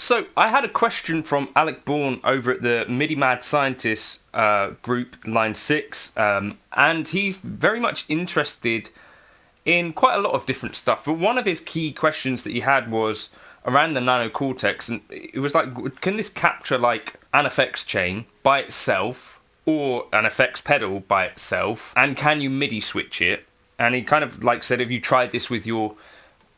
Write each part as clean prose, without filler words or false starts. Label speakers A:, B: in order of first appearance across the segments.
A: So I had a question from Alec Bourne over at the MIDI Mad Scientists group, Line 6, and he's very much interested in quite a lot of different stuff. But one of his key questions that he had was around the Nanocortex, and it was like, can this capture like an effects chain by itself or an effects pedal by itself, and can you MIDI switch it? And he kind of like said, have you tried this with your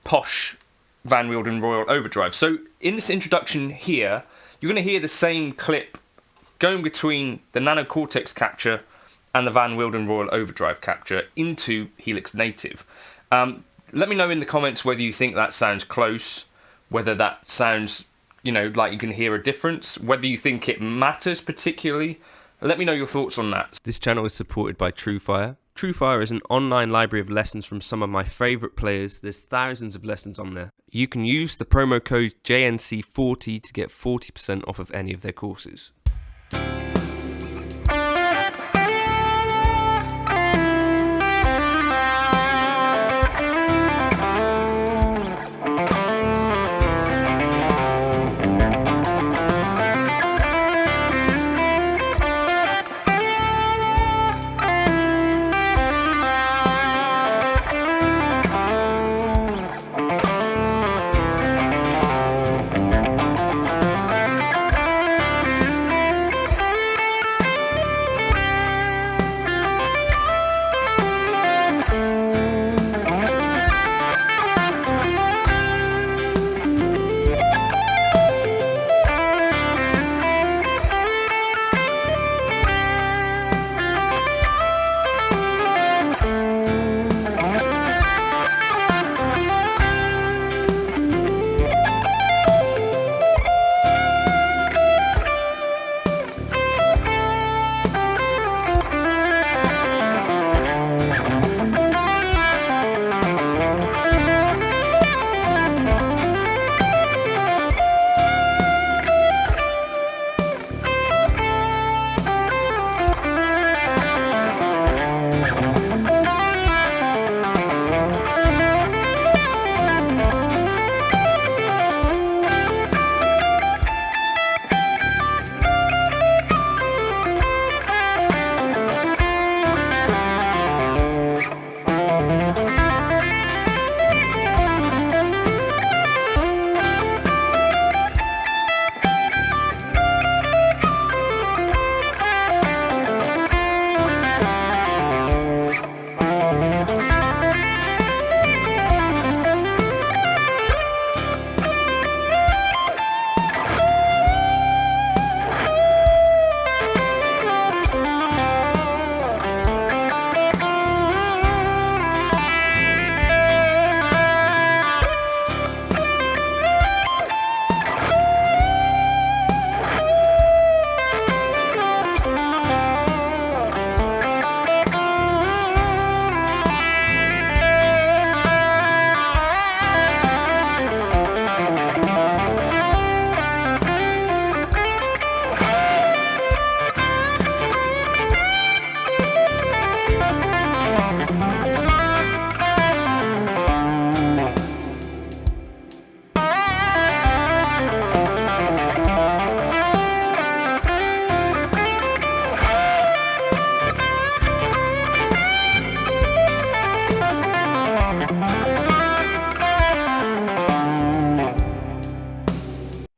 A: posh Van Wilden Royal Overdrive? So in this introduction here, you're going to hear the same clip going between the Nanocortex capture and the Van Wilden Royal Overdrive capture into Helix Native. Let me know in the comments whether you think that sounds close, whether that sounds, you know, like you can hear a difference, whether you think it matters particularly. Let me know your thoughts on that.
B: This channel is supported by TrueFire. TrueFire is an online library of lessons from some of my favourite players. There's thousands of lessons on there. You can use the promo code JNC40 to get 40% off of any of their courses.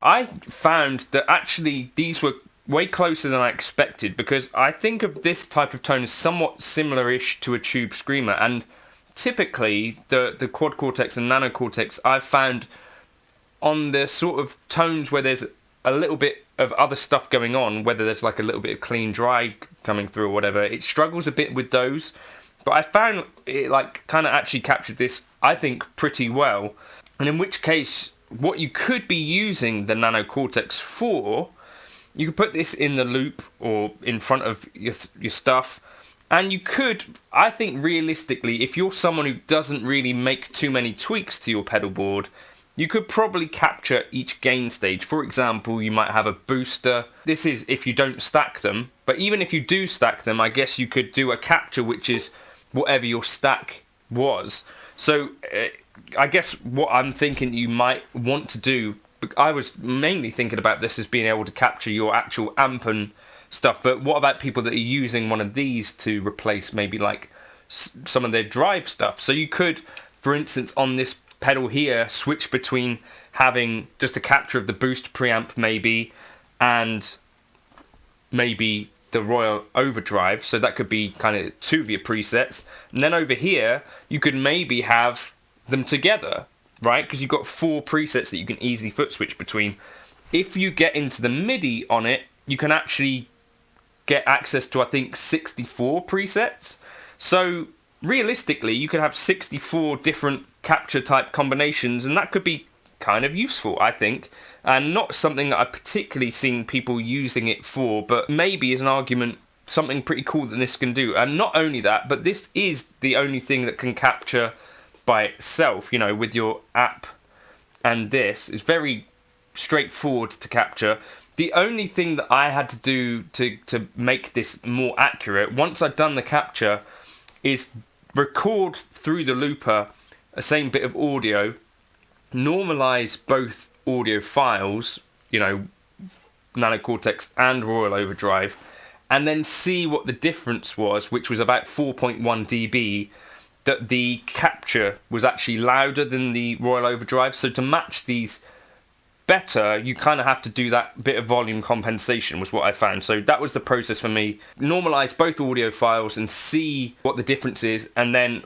A: I found that actually these were way closer than I expected, because I think of this type of tone as somewhat similar-ish to a tube screamer, and typically the Quad Cortex and Nanocortex I've found on the sort of tones where there's a little bit of other stuff going on, whether there's like a little bit of clean dry coming through or whatever, it struggles a bit with those. But I found it like kind of actually captured this, I think, pretty well. And in which case, what you could be using the Nanocortex for, you could put this in the loop or in front of your stuff, and you could, I think realistically, if you're someone who doesn't really make too many tweaks to your pedal board, you could probably capture each gain stage. For example, you might have a booster. This is if you don't stack them, but even if you do stack them, I guess you could do a capture which is whatever your stack was. So I guess what I'm thinking you might want to do I was mainly thinking about this as being able to capture your actual amp and stuff, but what about people that are using one of these to replace maybe like some of their drive stuff? So you could, for instance, on this pedal here, switch between having just a capture of the boost preamp maybe, and maybe the Royal Overdrive, so that could be kind of two of your presets. And then over here, you could maybe have them together, right? Because you've got 4 presets that you can easily foot switch between. If you get into the MIDI on it, you can actually get access to, I think, 64 presets. So realistically, you could have 64 different capture type combinations, and that could be kind of useful, I think. And not something that I've particularly seen people using it for, but maybe as an argument, something pretty cool that this can do. And not only that, but this is the only thing that can capture by itself, you know, with your app. And this is very straightforward to capture. The only thing that I had to do to make this more accurate, once I'd done the capture, is record through the looper the same bit of audio, normalize both audio files, you know, Nanocortex and Royal Overdrive, and then see what the difference was, which was about 4.1 dB, that the capture was actually louder than the Royal Overdrive. So to match these better, you kind of have to do that bit of volume compensation, was what I found. So that was the process for me. Normalize both audio files and see what the difference is, and then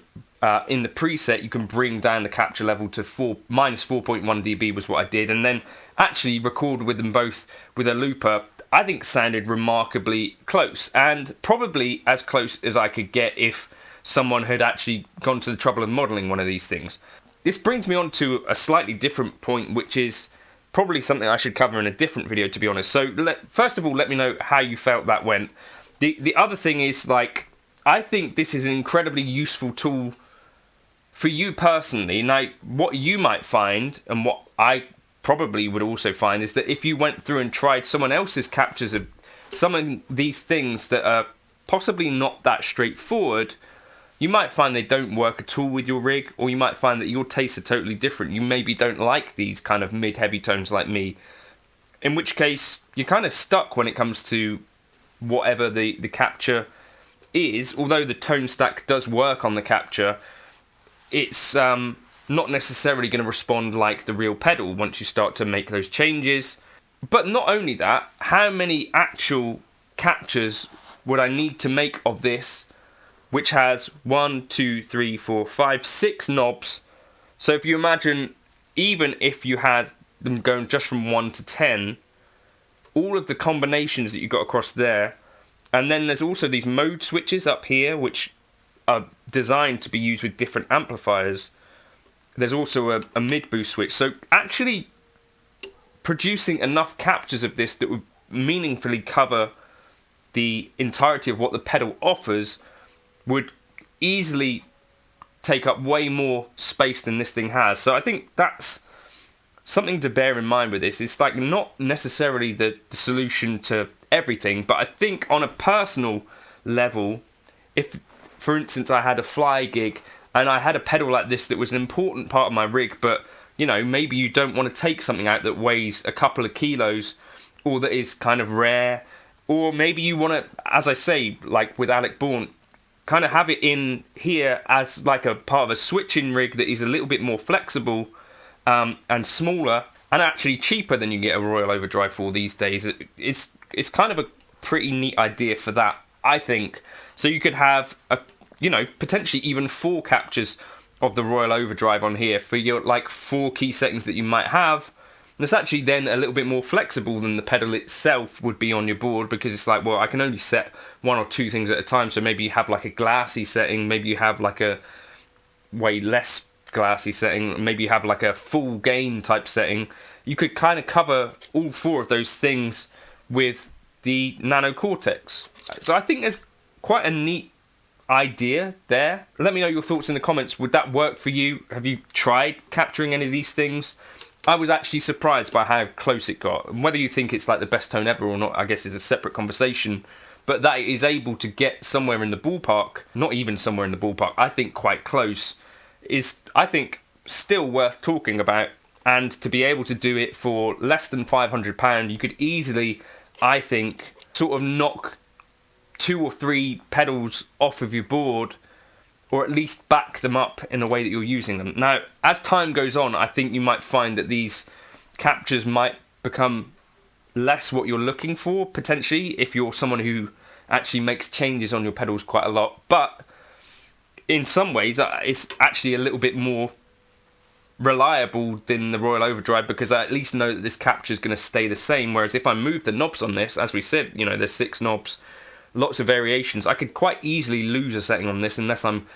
A: in the preset you can bring down the capture level to minus 4.1 dB was what I did, and then actually record with them both with a looper. I think sounded remarkably close, and probably as close as I could get if someone had actually gone to the trouble of modeling one of these things. This brings me on to a slightly different point, which is probably something I should cover in a different video, to be honest. So first of all, let me know how you felt that went. The other thing is, like, I think this is an incredibly useful tool for you personally. Now, what you might find, and what I probably would also find, is that if you went through and tried someone else's captures of some of these things that are possibly not that straightforward, you might find they don't work at all with your rig, or you might find that your tastes are totally different. You maybe don't like these kind of mid-heavy tones like me, in which case you're kind of stuck when it comes to whatever the capture is. Although the tone stack does work on the capture, it's not necessarily going to respond like the real pedal once you start to make those changes. But not only that, how many actual captures would I need to make of this, which has 1, 2, 3, 4, 5, 6 knobs? So if you imagine, even if you had them going just from 1 to 10, all of the combinations that you got across there, and then there's also these mode switches up here, which are designed to be used with different amplifiers. There's also a mid-boost switch. So actually producing enough captures of this that would meaningfully cover the entirety of what the pedal offers would easily take up way more space than this thing has. So I think that's something to bear in mind with this. It's like not necessarily the solution to everything, but I think on a personal level, if, for instance, I had a fly gig and I had a pedal like this that was an important part of my rig, but, you know, maybe you don't want to take something out that weighs a couple of kilos, or that is kind of rare, or maybe you want to, as I say, like with Alec Bourne, kind of have it in here as like a part of a switching rig that is a little bit more flexible and smaller, and actually cheaper than you get a Royal Overdrive for these days. It's kind of a pretty neat idea for that, I think. So you could have potentially even 4 captures of the Royal Overdrive on here for your like 4 key settings that you might have. And it's actually then a little bit more flexible than the pedal itself would be on your board, because it's like, well, I can only set 1 or 2 things at a time. So maybe you have like a glassy setting, maybe you have like a way less glassy setting, maybe you have like a full gain type setting. You could kind of cover all 4 of those things with the Nanocortex. So I think there's quite a neat idea there. Let me know your thoughts in the comments. Would that work for you? Have you tried capturing any of these things? I was actually surprised by how close it got. And whether you think it's like the best tone ever or not, I guess is a separate conversation. But that it is able to get somewhere in the ballpark, not even somewhere in the ballpark, I think quite close, is, I think, still worth talking about. And to be able to do it for less than £500, you could easily, I think, sort of knock 2 or 3 pedals off of your board, or at least back them up in the way that you're using them. Now, as time goes on, I think you might find that these captures might become less what you're looking for, potentially, if you're someone who actually makes changes on your pedals quite a lot. But in some ways, it's actually a little bit more reliable than the Royal Overdrive, because I at least know that this capture is going to stay the same. Whereas if I move the knobs on this, as we said, you know, there's 6 knobs, lots of variations. I could quite easily lose a setting on this unless I'm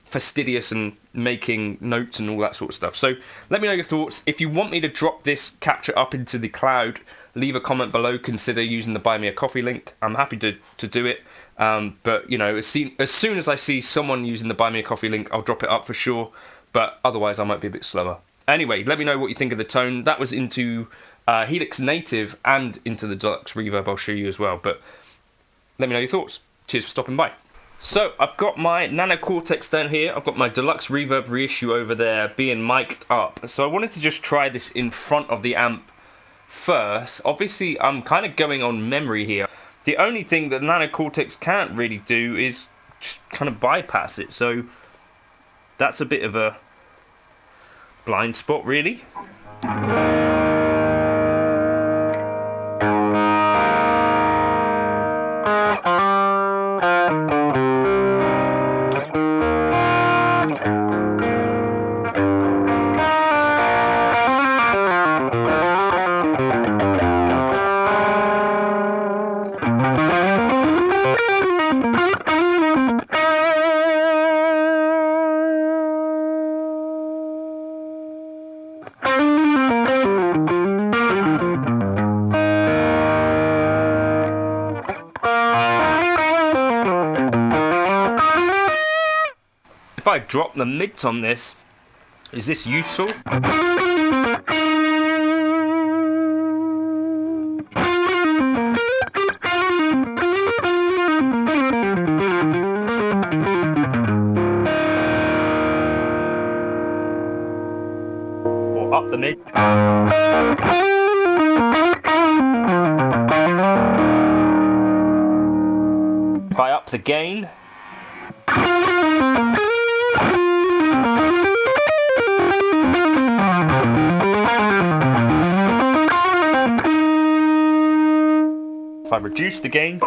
A: fastidious and making notes and all that sort of stuff. So let me know your thoughts. If you want me to drop this capture up into the cloud, leave a comment below. Consider using the Buy Me a Coffee link. I'm happy to do it. But, you know, as soon as I see someone using the Buy Me a Coffee link, I'll drop it up for sure. But otherwise, I might be a bit slower. Anyway, let me know what you think of the tone. That was into Helix Native and into the Deluxe Reverb I'll show you as well. But let me know your thoughts. Cheers for stopping by. So, I've got my Nanocortex down here. I've got my Deluxe Reverb reissue over there being mic'd up. So I wanted to just try this in front of the amp first. Obviously, I'm kind of going on memory here. The only thing that Nanocortex can't really do is just kind of bypass it. So that's a bit of a blind spot, really. If I drop the mids on this, is this useful? Or up the mid? If I up the gain, if I reduce the gain,